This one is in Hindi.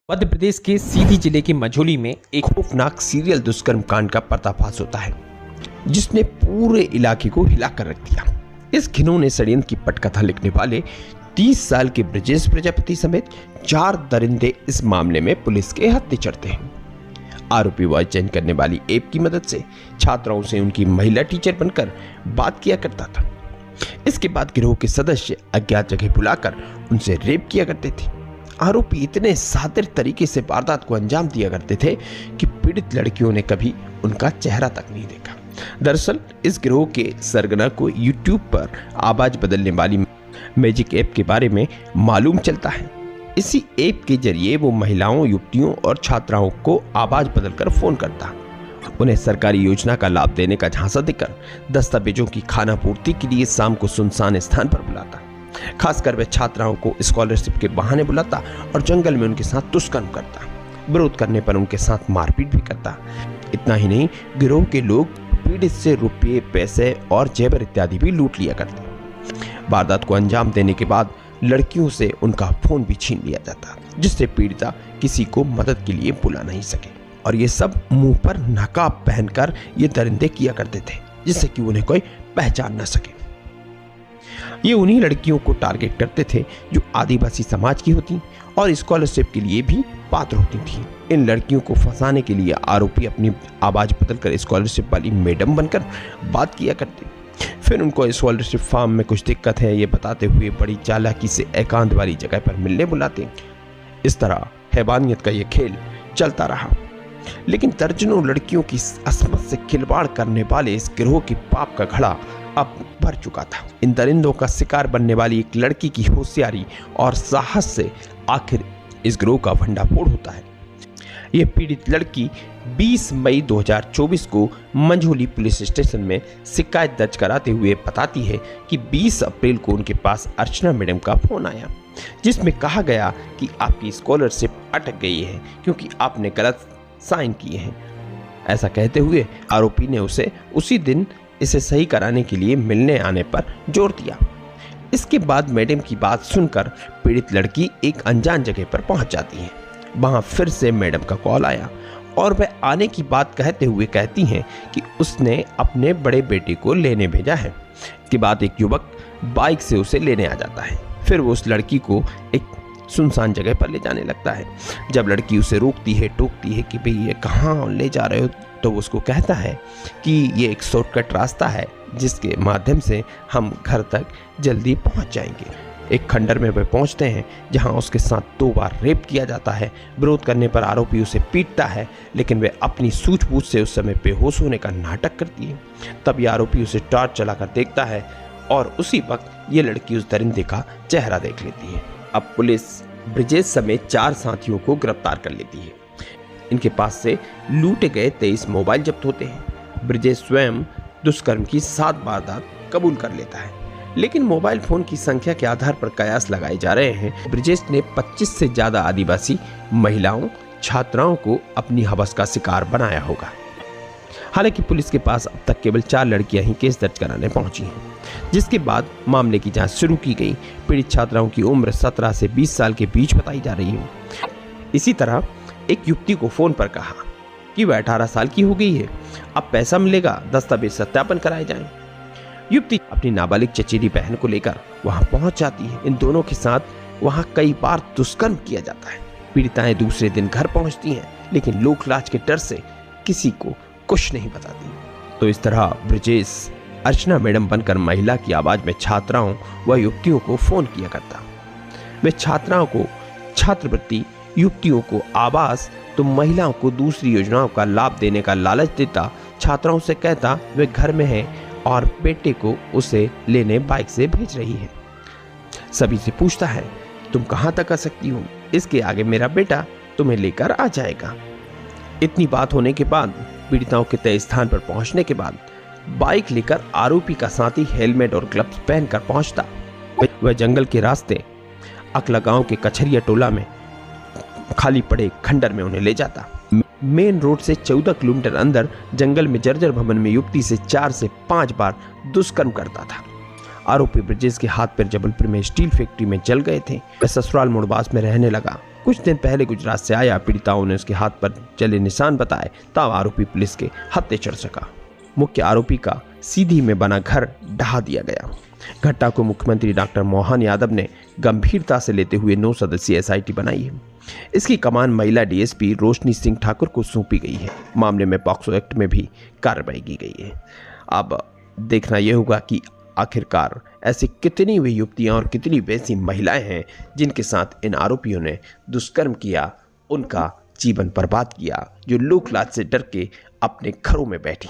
मध्य प्रदेश के सीधी जिले के मझौली में एक खौफनाक सीरियल दुष्कर्म कांड का पर्दाफाश होता है, जिसने पूरे इलाके को हिलाकर रख दिया। इस घिनौने षड्यंत्र की पटकथा लिखने वाले 30 साल के ब्रजेश प्रजापति समेत 4 दरिंदे इस मामले में पुलिस के हत्थे चढ़ते हैं। आरोपी वॉइस चेंज करने वाली ऐप की मदद से छात्राओं से उनकी महिला टीचर बनकर बात किया करता था। इसके बाद गिरोह के सदस्य अज्ञात जगह बुलाकर उनसे रेप किया करते थे। आरोपी इतने शातिर तरीके से वारदात को अंजाम दिया करते थे कि पीड़ित लड़कियों ने कभी उनका चेहरा तक नहीं देखा। दरअसल इस गिरोह के सरगना को यूट्यूब पर आवाज बदलने वाली मैजिक ऐप के बारे में मालूम चलता है। इसी ऐप के जरिए वो महिलाओं, युवतियों और छात्राओं को आवाज बदलकर फोन करता, उन्हें सरकारी योजना का लाभ देने का झांसा देकर दस्तावेजों की खानापूर्ति के लिए शाम को सुनसान स्थान पर बुलाता। खासकर वह छात्राओं को स्कॉलरशिप के बहाने बुलाता और जंगल में उनके साथ दुष्कर्म करता। विरोध करने पर उनके साथ मारपीट भी करता। इतना ही नहीं, गिरोह के लोग पीड़ित से रुपये, पैसे और जेवर इत्यादि भी लूट लिया करते। वारदात को अंजाम देने के बाद लड़कियों से उनका फोन भी छीन लिया जाता, जिससे पीड़िता किसी को मदद के लिए बुला नहीं सके। और ये सब मुंह पर नकाब पहनकर ये दरिंदे किया करते थे, जिससे कि उन्हें कोई पहचान न सके। ये उन्हीं लड़कियों को टारगेट करते थे जो आदिवासी समाज की होती और स्कॉलरशिप के लिए भी पात्र होती थी। इन लड़कियों को फंसाने के लिए आरोपी अपनी आवाज बदलकर स्कॉलरशिप वाली मैडम बनकर बात किया करते। फिर उनको स्कॉलरशिप फॉर्म में कुछ दिक्कत है ये बताते हुए बड़ी चालाकी से एकांत वाली जगह पर मिलने बुलाते। इस तरह हैवानियत का ये खेल चलता रहा, लेकिन दर्जनों लड़कियों की अस्मत से खिलवाड़ करने वाले इस गिरोह की पाप का घड़ा अब भर चुका था। इन दरिंदों का शिकार बनने वाली एक लड़की की होशियारी और साहस से आखिर इस गिरोह का भंडाफोड़ होता है। यह पीड़ित लड़की 20 मई 2024 को मंझौली पुलिस स्टेशन में शिकायत दर्ज कराते हुए बताती है कि 20 अप्रैल को उनके पास अर्चना मैडम का फोन आया, जिसमें कहा गया कि आपकी स्कॉलरशिप अटक गई है क्योंकि आपने गलत साइन किए हैं। ऐसा कहते हुए आरोपी ने उसे उसी दिन इसे सही कराने के लिए मिलने आने पर जोर दिया। इसके बाद मैडम की बात सुनकर पीड़ित लड़की एक अनजान जगह पर पहुंच जाती है। वहां फिर से मैडम का कॉल आया और वह आने की बात कहते हुए कहती हैं कि उसने अपने बड़े बेटे को लेने भेजा है। इसके बाद एक युवक बाइक से उसे लेने आ जाता है। फिर वो उस लड़की को एक सुनसान जगह पर ले जाने लगता है। जब लड़की उसे रोकती है, टोकती है कि भाई ये कहाँ ले जा रहे हो, तो वो उसको कहता है कि ये एक शॉर्टकट रास्ता है जिसके माध्यम से हम घर तक जल्दी पहुंच जाएंगे। एक खंडर में वे पहुंचते हैं जहां उसके साथ 2 बार रेप किया जाता है। विरोध करने पर आरोपी उसे पीटता है, लेकिन वे अपनी सूझबूझ से उस समय बेहोश होने का नाटक करती है। तब ये आरोपी उसे टॉर्च चलाकर देखता है और उसी वक्त ये लड़की उस दरिंदे का चेहरा देख लेती है। अब पुलिस ब्रजेश समेत 4 साथियों को गिरफ्तार कर लेती है। इनके पास से लूटे गए 23 मोबाइल जब्त होते हैं। ब्रजेश स्वयं दुष्कर्म की 7 वारदात कबूल कर लेता है, लेकिन मोबाइल फोन की संख्या के आधार पर कयास लगाए जा रहे हैं। ब्रजेश ने 25 से ज्यादा आदिवासी महिलाओं, छात्राओं को अपनी हवस का शिकार बनाया होगा। हालांकि पुलिस के पास अब तक केवल 4 लड़कियां ही केस दर्ज कराने पहुंची हैं, जिसके बाद मामले की जांच शुरू की गई। पीड़ित छात्राओं की उम्र 17 से 20 साल के बीच बताई जा रही है। इसी तरह एक युवती को फोन पर कहा कि वह 18 साल की हो गई है, अब पैसा मिलेगा, दस्तावेज सत्यापन कराए जाएं। युवती अपनी नाबालिग चचेरी बहन को लेकर वहां पहुंच जाती है। इन दोनों के साथ वहां कई बार दुष्कर्म किया जाता है। पीड़िताएं दूसरे दिन घर पहुंचती हैं, लेकिन लोक लाज के डर से किसी को कुछ नहीं बताती। तो इस तरह ब्रजेश अर्चना मैडम बनकर महिला की आवाज में छात्राओं व युवतियों को फोन किया करता। वे छात्राओं को छात्रवृत्ति, युवतियों को आवास तो महिलाओं को दूसरी योजनाओं का लाभ देने का लालच देता। छात्राओं से कहता वे घर में हैं और बेटे को उसे लेने बाइक से भेज रही है। सभी से पूछता है तुम कहां तक आ सकती हो, इसके आगे मेरा बेटा तुम्हें लेकर आ जाएगा। इतनी बात होने के बाद पीड़िताओं के तय स्थान पर पहुंचने के बाद बाइक लेकर आरोपी का साथी हेलमेट और ग्लव्स पहनकर पहुंचता। वह जंगल के रास्ते अकला गांव के कछरिया टोला में खाली पड़े खंडर में उन्हें ले जाता। मेन रोड से 14 किलोमीटर अंदर जंगल में जर्जर भवन में युवती से 4 से 5 बार दुष्कर्म करता था। आरोपी ब्रजेश के हाथ पैर जबलपुर में स्टील फैक्ट्री में जल गए थे। वह ससुराल मुड़वास में रहने लगा कुछ दिन पहले गुजरात से आया पीड़िताओं ने उसके हाथ पर चले निशान बताए, तब आरोपी पुलिस के हत्थे चढ़ सका। मुख्य आरोपी का सीधी में बना घर ढहा दिया गया। घटना को मुख्यमंत्री डॉक्टर मोहन यादव ने गंभीरता से लेते हुए 9 सदस्यीय एसआईटी बनाई है। इसकी कमान महिला डीएसपी रोशनी सिंह ठाकुर को सौंपी गई है। मामले में पॉक्सो एक्ट में भी कार्रवाई की गई है। अब देखना यह होगा कि आखिरकार ऐसी कितनी वे युवतियां और कितनी वैसी महिलाएं हैं जिनके साथ इन आरोपियों ने दुष्कर्म किया, उनका जीवन बर्बाद किया, जो लोक लाज से डर के अपने घरों में बैठी।